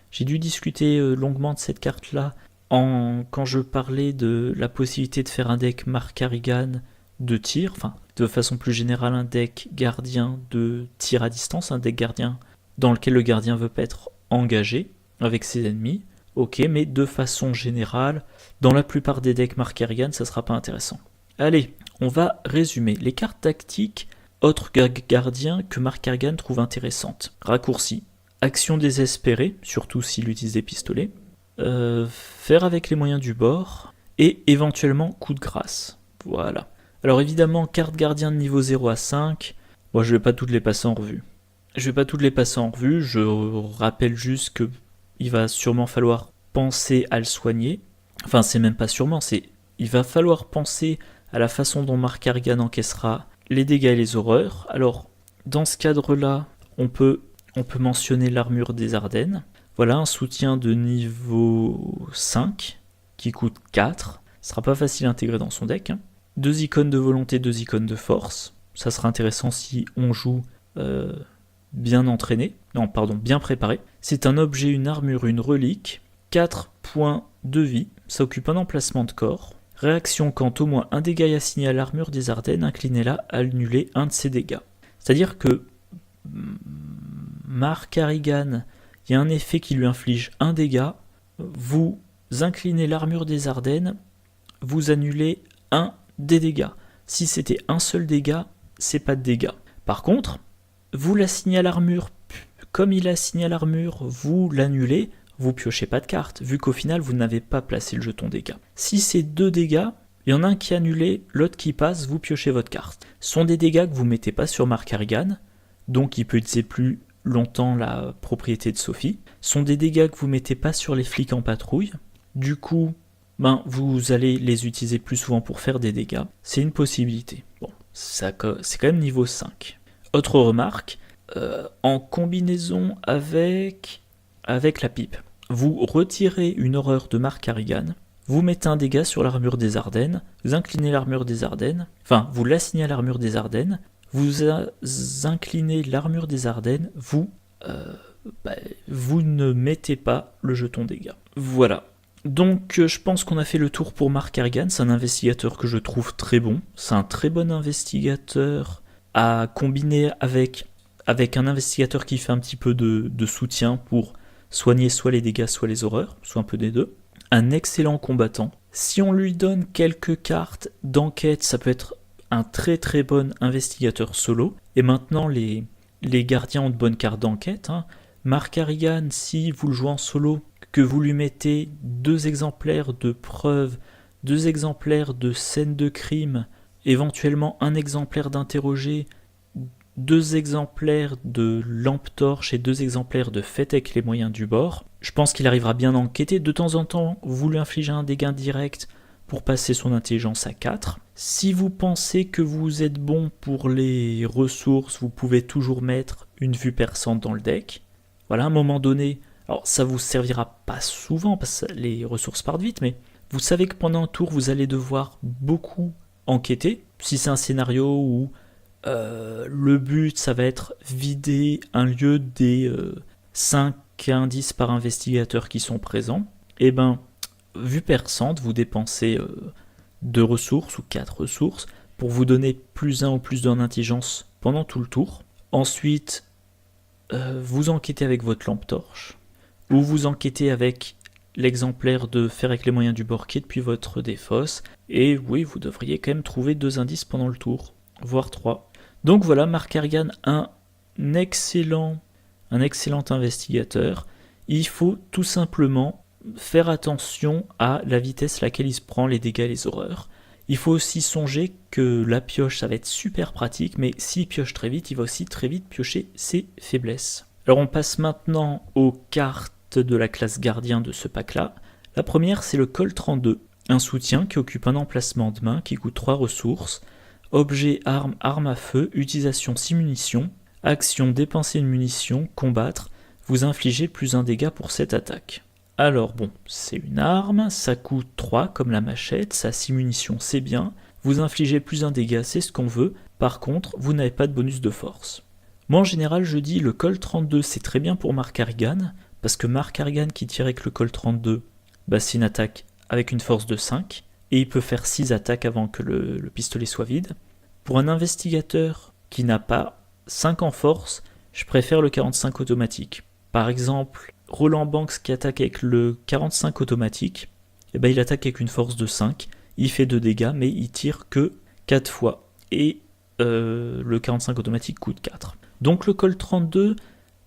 longuement de cette carte-là, quand je parlais de la possibilité de faire un deck Mark Harrigan de tir, de façon plus générale un deck gardien de tir à distance, un deck gardien dans lequel le gardien veut pas être engagé avec ses ennemis, ok, mais de façon générale, dans la plupart des decks Mark Harrigan, ça sera pas intéressant. Allez, on va résumer. Les cartes tactiques, autres gardiens que Mark Harrigan trouve intéressantes. Raccourci, Action désespérée, surtout s'il utilise des pistolets. Faire avec les moyens du bord. Et éventuellement coup de grâce. Voilà. Alors évidemment, carte gardien de niveau 0 à 5. Moi, je vais pas toutes les passer en revue. Je rappelle juste que il va sûrement falloir penser à le soigner. Enfin, c'est même pas sûrement, il va falloir penser à la façon dont Mark Harrigan encaissera les dégâts et les horreurs. Alors, dans ce cadre-là, on peut mentionner l'armure des Ardennes. Voilà, un soutien de niveau 5 qui coûte 4. Ce sera pas facile à intégrer dans son deck. 2 icônes de volonté, 2 icônes de force. Ça sera intéressant si on joue bien entraîné. Non, pardon, bien préparé. C'est un objet, une armure, une relique. 4 points de vie. Ça occupe un emplacement de corps. Réaction quand au moins un dégât est assigné à l'armure des Ardennes, inclinez-la à annuler un de ses dégâts. C'est-à-dire que Mark Harrigan, il y a un effet qui lui inflige un dégât. Vous inclinez l'armure des Ardennes, vous annulez un des dégâts. Si c'était un seul dégât, c'est pas de dégâts. Par contre, vous l'assignez à l'armure, comme il a assigné à l'armure, vous l'annulez, vous piochez pas de carte, vu qu'au final vous n'avez pas placé le jeton dégâts. Si c'est 2 dégâts, il y en a un qui est annulé, l'autre qui passe, vous piochez votre carte. Ce sont des dégâts que vous mettez pas sur Mark Harrigan, donc il peut utiliser plus longtemps la propriété de Sophie. Ce sont des dégâts que vous mettez pas sur les flics en patrouille, du coup, vous allez les utiliser plus souvent pour faire des dégâts. C'est une possibilité. Bon, c'est quand même niveau 5. Autre remarque, en combinaison avec la pipe. Vous retirez une horreur de Mark Harrigan, vous mettez un dégât sur l'armure des Ardennes, vous inclinez l'armure des Ardennes, vous l'assignez à l'armure des Ardennes, vous inclinez l'armure des Ardennes, vous ne mettez pas le jeton dégâts. Voilà. Donc je pense qu'on a fait le tour pour Mark Harrigan, c'est un investigateur que je trouve très bon, c'est un très bon investigateur à combiner avec un investigateur qui fait un petit peu de soutien pour soigner soit les dégâts, soit les horreurs, soit un peu des deux. Un excellent combattant. Si on lui donne quelques cartes d'enquête, ça peut être un très très bon investigateur solo. Et maintenant, les gardiens ont de bonnes cartes d'enquête. Mark Harrigan, si vous le jouez en solo, que vous lui mettez 2 exemplaires de preuves, 2 exemplaires de scènes de crime, éventuellement un exemplaire d'interrogé, 2 exemplaires de lampe torche et 2 exemplaires de fête avec les moyens du bord. Je pense qu'il arrivera bien à enquêter. De temps en temps, vous lui infligez un dégât direct pour passer son intelligence à 4. Si vous pensez que vous êtes bon pour les ressources, vous pouvez toujours mettre une vue perçante dans le deck. Voilà, à un moment donné, alors ça vous servira pas souvent parce que les ressources partent vite, mais vous savez que pendant un tour, vous allez devoir beaucoup enquêter. Si c'est un scénario où le but, ça va être vider un lieu des 5 indices par investigateur qui sont présents. Et vue perçante, vous dépensez 2 ressources ou 4 ressources pour vous donner plus 1 ou plus 2 en intelligence pendant tout le tour. Ensuite, vous enquêtez avec votre lampe torche ou vous enquêtez avec l'exemplaire de faire avec les moyens du bord qui est depuis votre défausse. Et oui, vous devriez quand même trouver 2 indices pendant le tour, voire 3. Donc voilà, Mark Harrigan, un excellent investigateur. Il faut tout simplement faire attention à la vitesse à laquelle il se prend les dégâts et les horreurs. Il faut aussi songer que la pioche, ça va être super pratique, mais s'il pioche très vite, il va aussi très vite piocher ses faiblesses. Alors on passe maintenant aux cartes de la classe gardien de ce pack-là. La première, c'est le Colt 32, un soutien qui occupe un emplacement de main qui coûte 3 ressources. Objet, arme, arme à feu, utilisation 6 munitions, action, dépenser une munition, combattre, vous infligez plus 1 dégât pour cette attaque. Alors bon, c'est une arme, ça coûte 3 comme la machette, ça a 6 munitions, c'est bien, vous infligez plus 1 dégât, c'est ce qu'on veut, par contre, vous n'avez pas de bonus de force. Moi en général, je dis le Colt 32, c'est très bien pour Mark Harrigan, parce que Mark Harrigan qui tire avec le Colt 32, c'est une attaque avec une force de 5, et il peut faire 6 attaques avant que le pistolet soit vide. Pour un investigateur qui n'a pas 5 en force, je préfère le 45 automatique. Par exemple, Roland Banks qui attaque avec le 45 automatique, il attaque avec une force de 5, il fait 2 dégâts, mais il tire que 4 fois. Et le 45 automatique coûte 4. Donc le Colt 32,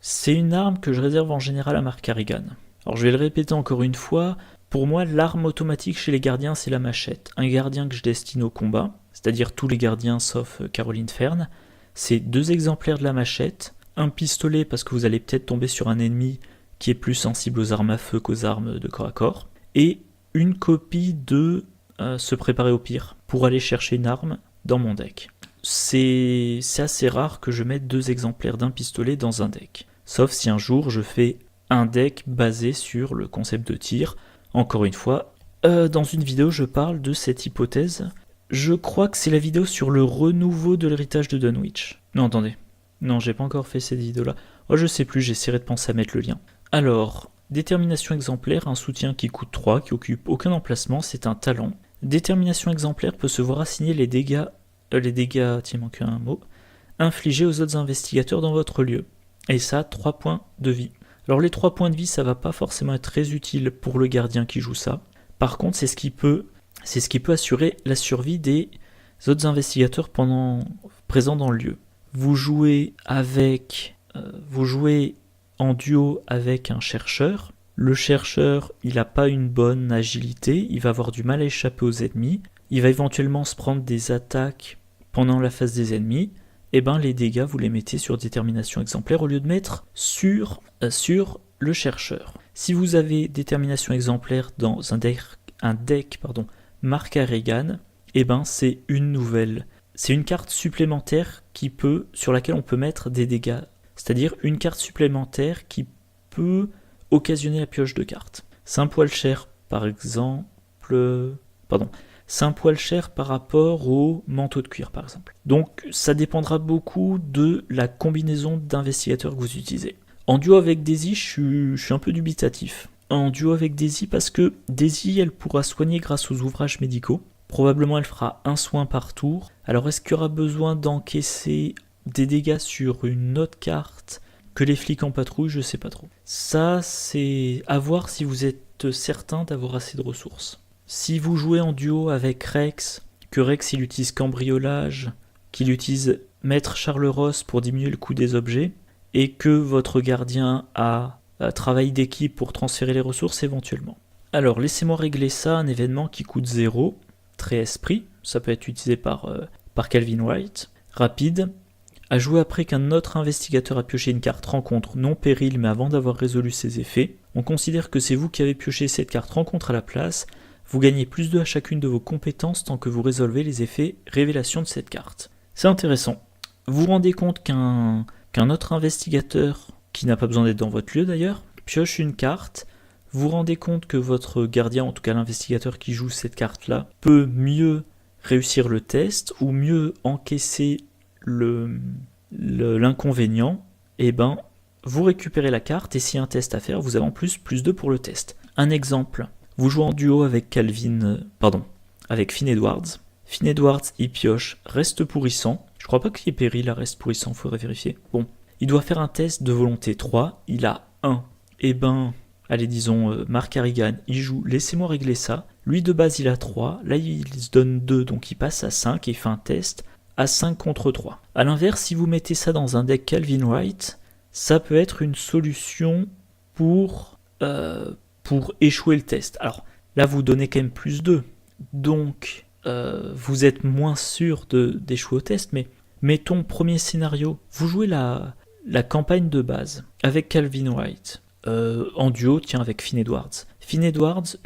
C'est une arme que je réserve en général à Mark Harrigan. Alors je vais le répéter encore une fois, pour moi l'arme automatique chez les gardiens c'est la machette. Un gardien que je destine au combat, c'est-à-dire tous les gardiens sauf Caroline Fern, c'est 2 exemplaires de la machette, un pistolet parce que vous allez peut-être tomber sur un ennemi qui est plus sensible aux armes à feu qu'aux armes de corps à corps, et une copie de se préparer au pire pour aller chercher une arme dans mon deck. C'est assez rare que je mette 2 exemplaires d'un pistolet dans un deck. Sauf si un jour je fais un deck basé sur le concept de tir. Encore une fois, dans une vidéo je parle de cette hypothèse. Je crois que c'est la vidéo sur le renouveau de l'héritage de Dunwich. Non, attendez. Non, j'ai pas encore fait cette vidéo-là. Oh, je sais plus, j'essaierai de penser à mettre le lien. Alors, détermination exemplaire, un soutien qui coûte 3, qui occupe aucun emplacement, c'est un talent. Détermination exemplaire peut se voir assigner les dégâts, tiens, il manque un mot, infligés aux autres investigateurs dans votre lieu. Et ça, 3 points de vie. Alors les 3 points de vie, ça va pas forcément être très utile pour le gardien qui joue ça. Par contre, c'est ce qui peut assurer la survie des autres investigateurs présents dans le lieu. Vous jouez en duo avec un chercheur. Le chercheur, il n'a pas une bonne agilité, il va avoir du mal à échapper aux ennemis. Il va éventuellement se prendre des attaques pendant la phase des ennemis. Et ben les dégâts, vous les mettez sur détermination exemplaire au lieu de mettre sur le chercheur. Si vous avez détermination exemplaire dans un deck Mark Harrigan, et ben c'est une carte supplémentaire sur laquelle on peut mettre des dégâts. C'est-à-dire une carte supplémentaire qui peut occasionner la pioche de cartes. C'est un poil cher, par exemple. C'est un poil cher par rapport au manteau de cuir, par exemple. Donc, ça dépendra beaucoup de la combinaison d'investigateurs que vous utilisez. En duo avec Daisy, je suis un peu dubitatif. En duo avec Daisy, parce que Daisy, elle pourra soigner grâce aux ouvrages médicaux. Probablement, elle fera un soin par tour. Alors, est-ce qu'il y aura besoin d'encaisser des dégâts sur une autre carte que les flics en patrouille? Je sais pas trop. Ça, c'est à voir si vous êtes certain d'avoir assez de ressources. Si vous jouez en duo avec Rex, que Rex il utilise cambriolage, qu'il utilise Maître Charles Ross pour diminuer le coût des objets, et que votre gardien a travail d'équipe pour transférer les ressources éventuellement. Alors laissez-moi régler ça, un événement qui coûte 0, très esprit, ça peut être utilisé par Calvin Wright, rapide, à jouer après qu'un autre investigateur a pioché une carte rencontre non péril mais avant d'avoir résolu ses effets. On considère que c'est vous qui avez pioché cette carte rencontre à la place. Vous gagnez plus 2 à chacune de vos compétences tant que vous résolvez les effets révélation de cette carte. C'est intéressant. Vous vous rendez compte qu'un autre investigateur, qui n'a pas besoin d'être dans votre lieu d'ailleurs, pioche une carte. Vous vous rendez compte que votre gardien, en tout cas l'investigateur qui joue cette carte-là, peut mieux réussir le test ou mieux encaisser l'inconvénient. Et ben, vous récupérez la carte et s'il y a un test à faire, vous avez en plus 2 pour le test. Un exemple. Vous jouez en duo avec avec Finn Edwards. Finn Edwards, il pioche Reste pourrissant. Je crois pas qu'il y ait péril à Reste pourrissant, il faudrait vérifier. Bon, il doit faire un test de volonté 3, il a 1. Et ben, allez disons, Mark Harrigan, il joue Laissez-moi régler ça. Lui de base il a 3, là il se donne 2, donc il passe à 5 et il fait un test à 5 contre 3. A l'inverse, si vous mettez ça dans un deck Calvin Wright, ça peut être une solution pour échouer le test. Alors là, vous donnez quand même plus 2. Donc, vous êtes moins sûr d'échouer au test. Mais mettons, premier scénario, vous jouez la campagne de base avec Calvin Wright. En duo, tiens, avec Finn Edwards. Finn Edwards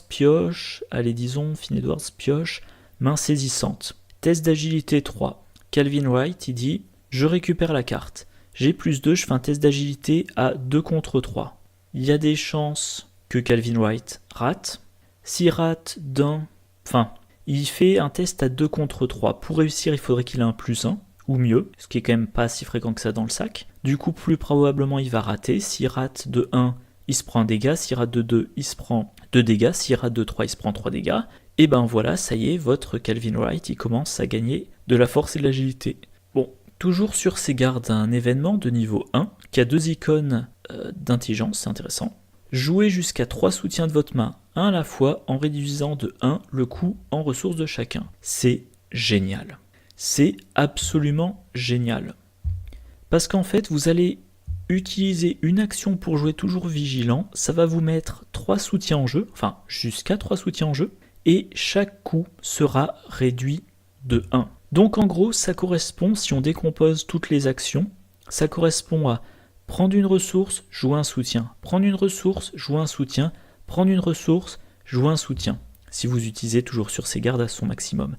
pioche, Finn Edwards pioche main saisissante. Test d'agilité 3. Calvin Wright, il dit, je récupère la carte. J'ai plus 2, je fais un test d'agilité à 2 contre 3. Il y a des chances que Calvin Wright rate. S'il rate il fait un test à 2 contre 3. Pour réussir, il faudrait qu'il ait un plus 1, ou mieux, ce qui est quand même pas si fréquent que ça dans le sac. Du coup, plus probablement, il va rater. S'il rate de 1, il se prend un dégât. S'il rate de 2, il se prend 2 dégâts. S'il rate de 3, il se prend 3 dégâts. Et ben voilà, ça y est, votre Calvin Wright, il commence à gagner de la force et de l'agilité. Bon, toujours sur ces gardes, un événement de niveau 1, qui a 2 icônes d'intelligence, c'est intéressant. Jouez jusqu'à 3 soutiens de votre main, un à la fois, en réduisant de 1 le coût en ressources de chacun. C'est génial. C'est absolument génial. Parce qu'en fait, vous allez utiliser une action pour jouer toujours vigilant. Ça va vous mettre 3 soutiens en jeu, enfin jusqu'à 3 soutiens en jeu, et chaque coup sera réduit de 1. Donc en gros, ça correspond, si on décompose toutes les actions, ça correspond à prendre une ressource, jouer un soutien, prendre une ressource, jouer un soutien, prendre une ressource, jouer un soutien, si vous utilisez toujours sur ces gardes à son maximum.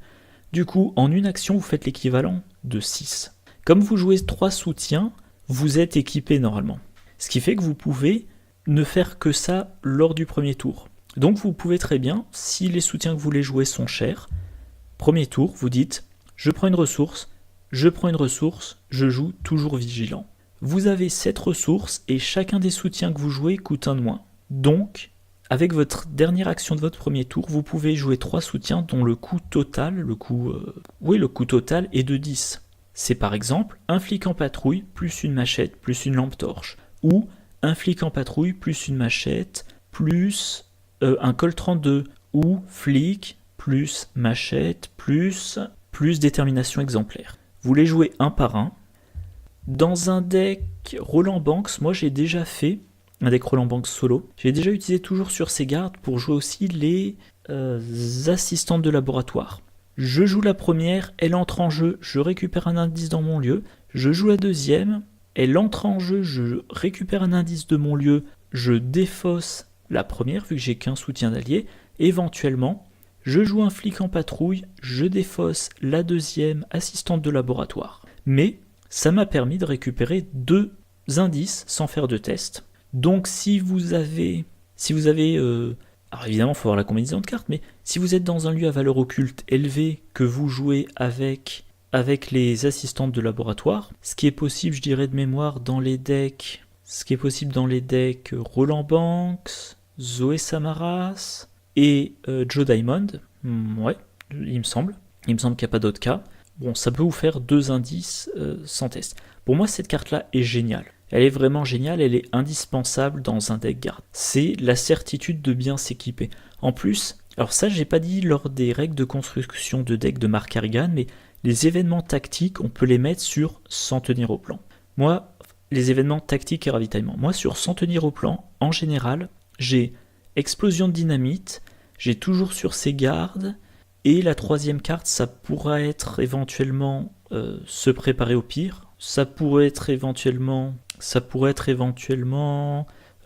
Du coup, en une action, vous faites l'équivalent de 6. Comme vous jouez 3 soutiens, vous êtes équipé normalement. Ce qui fait que vous pouvez ne faire que ça lors du premier tour. Donc vous pouvez très bien, si les soutiens que vous voulez jouer sont chers, premier tour, vous dites « je prends une ressource, je joue toujours vigilant ». Vous avez 7 ressources et chacun des soutiens que vous jouez coûte 1 de moins. Donc, avec votre dernière action de votre premier tour, vous pouvez jouer 3 soutiens dont le coût total, le coût total est de 10. C'est par exemple un flic en patrouille plus une machette plus une lampe torche, ou un flic en patrouille plus une machette plus un col 32, ou flic plus machette plus détermination exemplaire. Vous les jouez un par un. Dans un deck Roland Banks, moi j'ai déjà fait un deck Roland Banks solo. J'ai déjà utilisé toujours sur ces gardes pour jouer aussi les assistantes de laboratoire. Je joue la première, elle entre en jeu, je récupère un indice dans mon lieu. Je joue la deuxième, elle entre en jeu, je récupère un indice de mon lieu, je défausse la première vu que j'ai qu'un soutien d'allié. Éventuellement, je joue un flic en patrouille, je défausse la deuxième assistante de laboratoire. Mais ça m'a permis de récupérer 2 indices sans faire de test. Donc si vous avez alors évidemment, il faut voir la combinaison de cartes, mais si vous êtes dans un lieu à valeur occulte élevée, que vous jouez avec les assistantes de laboratoire, ce qui est possible, je dirais de mémoire, dans les decks Roland Banks, Zoé Samaras et Joe Diamond, ouais, il me semble qu'il n'y a pas d'autres cas. Bon, ça peut vous faire 2 indices sans test. Pour moi, cette carte-là est géniale. Elle est vraiment géniale, elle est indispensable dans un deck garde. C'est la certitude de bien s'équiper. En plus, alors ça j'ai pas dit lors des règles de construction de deck de Mark Harrigan, mais les événements tactiques, on peut les mettre sur sans tenir au plan. Moi, les événements tactiques et ravitaillement. Moi, sur sans tenir au plan, en général, j'ai explosion de dynamite, j'ai toujours sur ces gardes, et la troisième carte, ça pourra être éventuellement se préparer au pire, ça pourrait être éventuellement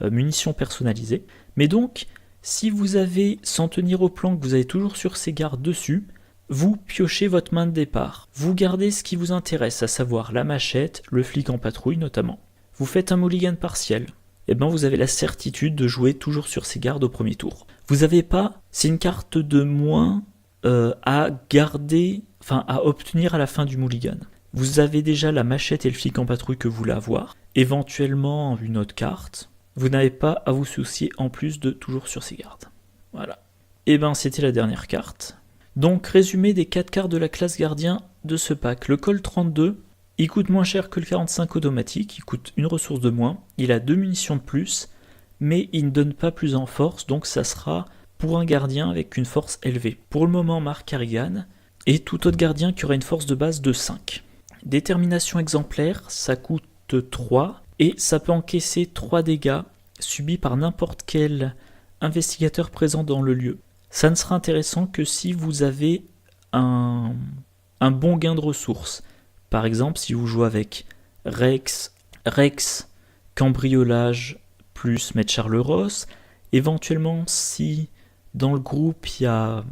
munitions personnalisées. Mais donc, si vous avez sans tenir au plan, que vous avez toujours sur ces gardes dessus, vous piochez votre main de départ. Vous gardez ce qui vous intéresse, à savoir la machette, le flic en patrouille notamment. Vous faites un mulligan partiel. Et bien vous avez la certitude de jouer toujours sur ces gardes au premier tour. Vous n'avez pas, c'est une carte de moins à garder, enfin à obtenir à la fin du mulligan. Vous avez déjà la machette et le flic en patrouille que vous voulez avoir, éventuellement une autre carte. Vous n'avez pas à vous soucier en plus de toujours sur ces gardes. Voilà. Et ben c'était la dernière carte. Donc résumé des 4 cartes de la classe gardien de ce pack. Le col 32, il coûte moins cher que le 45 automatique, il coûte une ressource de moins, il a 2 munitions de plus, mais il ne donne pas plus en force, donc ça sera pour un gardien avec une force élevée. Pour le moment, Mark Harrigan, et tout autre gardien qui aura une force de base de 5. Détermination exemplaire, ça coûte 3, et ça peut encaisser 3 dégâts subis par n'importe quel investigateur présent dans le lieu. Ça ne sera intéressant que si vous avez un bon gain de ressources. Par exemple, si vous jouez avec Rex, cambriolage plus Maître Charles Ross, éventuellement si dans le groupe il y a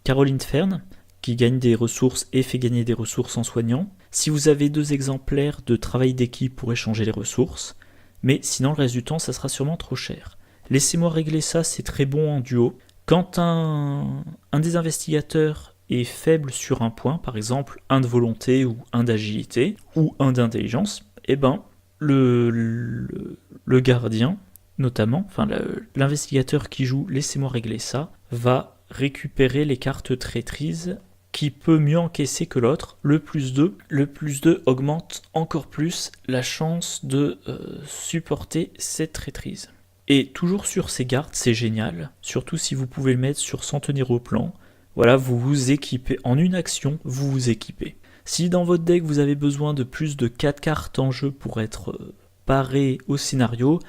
Caroline Fern qui gagne des ressources et fait gagner des ressources en soignant, si vous avez 2 exemplaires de travail d'équipe pour échanger les ressources, mais sinon le reste du temps ça sera sûrement trop cher. Laissez-moi régler ça, c'est très bon en duo. Quand un des investigateurs est faible sur un point, par exemple 1 de volonté ou 1 d'agilité ou 1 d'intelligence, et ben le gardien notamment, enfin l'investigateur qui joue laissez-moi régler ça, va récupérer les cartes traîtrises qui peut mieux encaisser que l'autre. Le plus 2 augmente encore plus la chance de supporter cette traîtrise. Et toujours sur ces gardes, c'est génial, surtout si vous pouvez le mettre sur sans tenir au plan. Voilà, vous vous équipez, en une action, vous vous équipez. Si dans votre deck vous avez besoin de plus de 4 cartes en jeu pour être paré au scénario,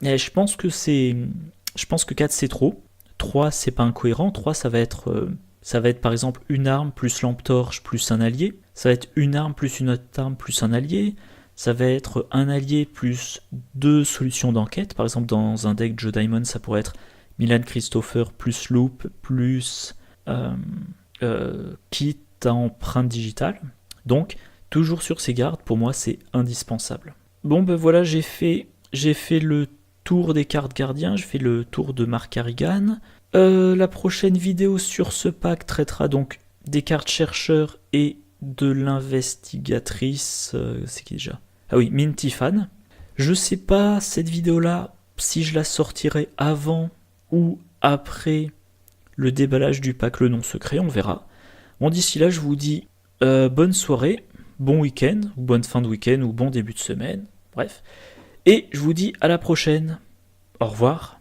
je pense que 4 c'est trop. 3 c'est pas incohérent, 3 ça va être par exemple une arme plus lampe torche plus un allié, ça va être une arme plus une autre arme plus un allié, ça va être un allié plus 2 solutions d'enquête, par exemple dans un deck Joe Diamond ça pourrait être Milan Christopher plus Loop plus kit à empreinte digitale. Donc toujours sur ces gardes, pour moi c'est indispensable. Bon ben voilà, j'ai fait le tour des cartes gardiens, j'ai fait le tour de Mark Harrigan. La prochaine vidéo sur ce pack traitera donc des cartes chercheurs et de l'investigatrice, c'est qui déjà? Ah oui, Minty Fan. Je sais pas cette vidéo là si je la sortirai avant ou après le déballage du pack Le Nom Secret, on verra. Bon, d'ici là je vous dis bonne soirée, bon week-end, ou bonne fin de week-end, ou bon début de semaine, bref. Et je vous dis à la prochaine. Au revoir.